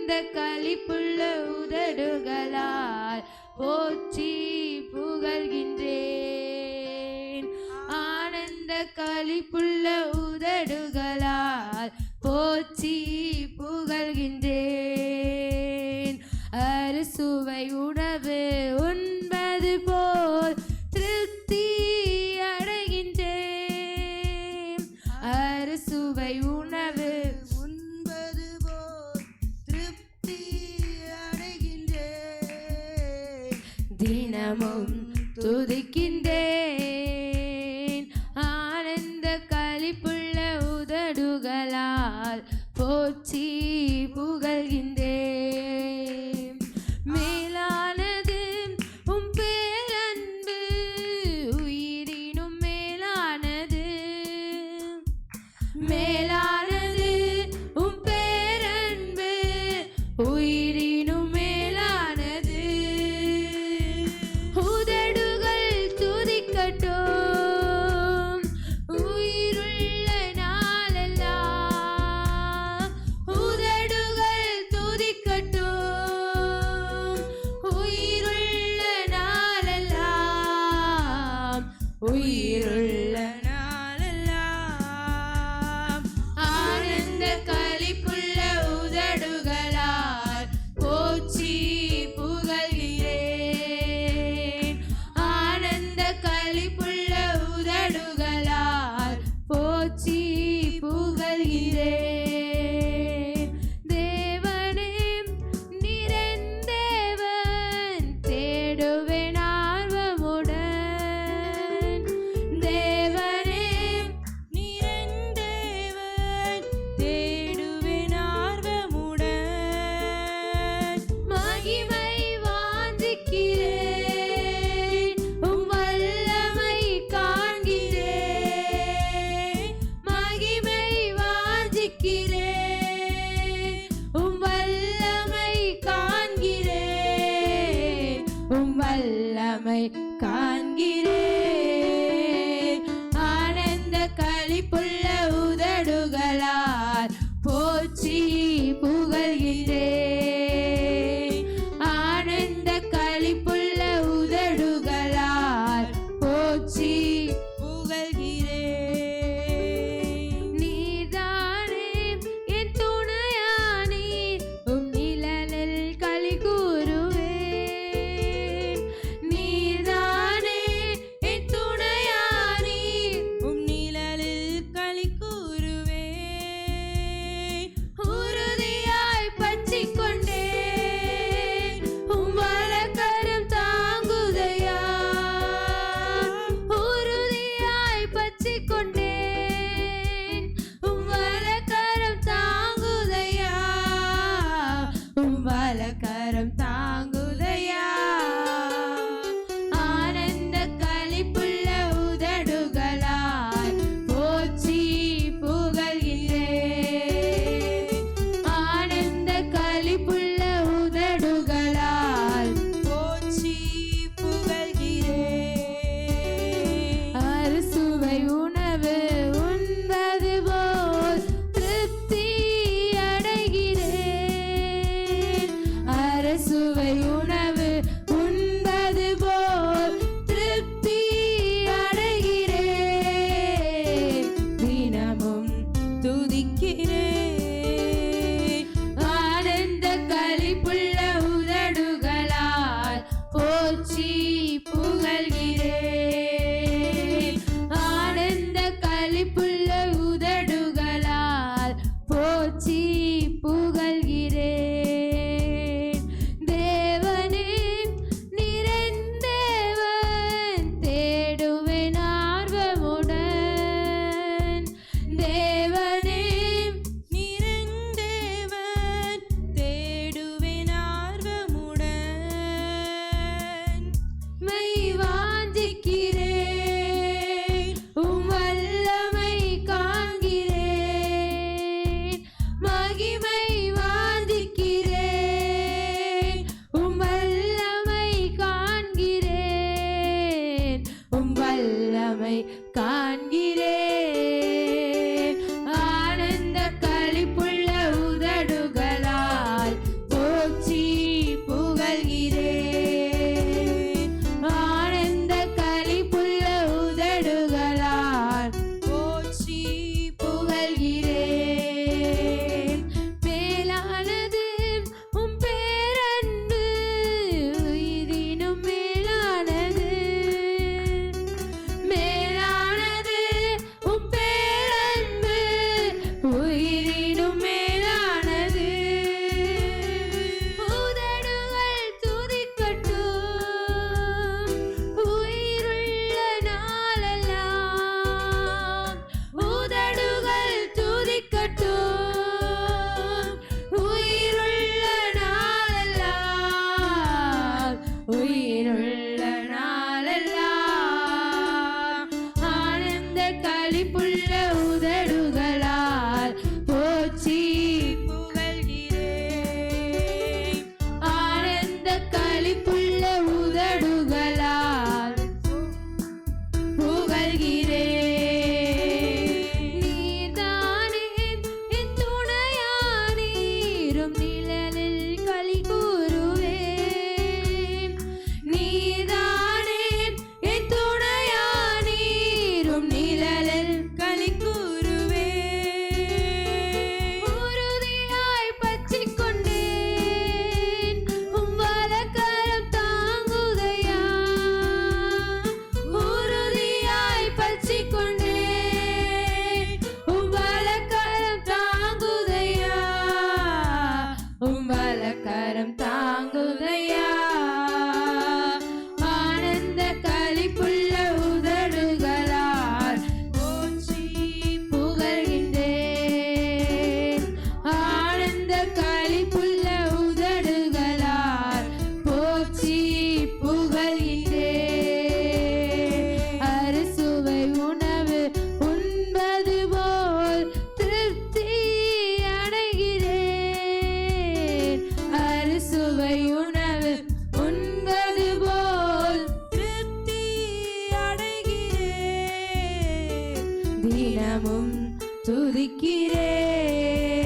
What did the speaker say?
ஆனந்த களிப்புள்ள உதடுகளால் போற்றி புகழ்கின்றேன். ஆனந்த களிப்புள்ள உதடுகளால் போற்றி புகழ்கின்றேன். அறுசுவை உணவு உண்பது போல் திருப்தி அடைகின்றேன். அறுசுவை உணவு உண்பது போல் திருப்தி அடைகின்றேன். தினமும் துதிக்கின்றேன். ஆனந்த களிப்புள்ள உதடுகளால் போற்றி புகழ்கின்றேன். மேலானது உம் பேரன்பு உயிரினும் மேலானது. மேலானது உம் பேரன்பு உயிரினும் மேலானது. உதடுகள் துதிக்கட்டும் உயிருள்ள நாளெல்லாம். உதடுகள் துதிக்கட்டும் உயிருள்ள நாளெல்லாம். உயிருள்ள நாளெல்லாம். ஆனந்த களிப்புள்ள உதடுகளால் போற்றி புகழ்கிறேன். ஆனந்த களிப்புள்ள உதடுகளால் போற்றி புகழ்கிறேன். தேவனே நிறைந்தேவன் தேடுவேன் ஆர்வமுடன். தேவனே நிறைந்தேவன் தேடுவேன் ஆர்வமுடன். மகிமை வாஞ்சிக்கிறேன் உம் வல்லமை காண்கிறேன். மகிமை வாஞ்சிக்கிறேன் உம் வல்லமை காண்கிறேன். உம் வல்லமை காண்கிறேன். ஆனந்த களிப்புள்ள உதடுகளால் போற்றி புகழ்கிறேன். ஆனந்த களிப்புள்ள உதடுகளால் போற்றி புகழ்கிறேன். நீதானே என் துணையானீர் உம் நிழலில் களி கூறுவேன். நீதானே என் துணையானீர் உம் நிழலில் களி கூறுவேன். உறுதியாய் பற்றிக் கொண்டேன் உம் வலக்கரம் தாங்குதையா. உறுதியாய் பற்றிக் கொண்டேன் உம் வலக்கரம் தாங்குதையா. உம் வலக்கரம் தாங்குதையா. ஆனந்த களிப்புள்ள உதடுகளால் போற்றி புகழ்கிறேன். ஆனந்த களிப்புள்ள உதடுகளால் போற்றி புகழ்கிறேன். அறுசுவை உணவு உண்பது போல் திருப்தி அடைகிறேன். அறுசுவை உணவு உண்பது போல் திருப்தி அடைகிறேன். தினமும் துதிக்கிறேன். ஆனந்த களிப்புள்ள உதடுகளால் போற்றி புகழ்கிறேன். ஆனந்த களிப்புள்ள உதடுகளால் போற்றி புகழ்கிறேன். தேவனே நிறைந்தேவன் தேடுவேன் ஆர்வமுடன். தேவனே நிறைந்தேவன் தேடுவேன் ஆர்வமுடன். மெய் வாஞ்சிக்கிறேன் உம் வல்லமை காண்கிறேன். மகிமை வாஞ்சிக்கிறேன் உம் வல்லமை காண்கிறேன். உம் வல்லமை காண்கிறேன். ஆனந்த களிப்புள்ள உதடுகளால் தினமும் துதிக்கிறேன்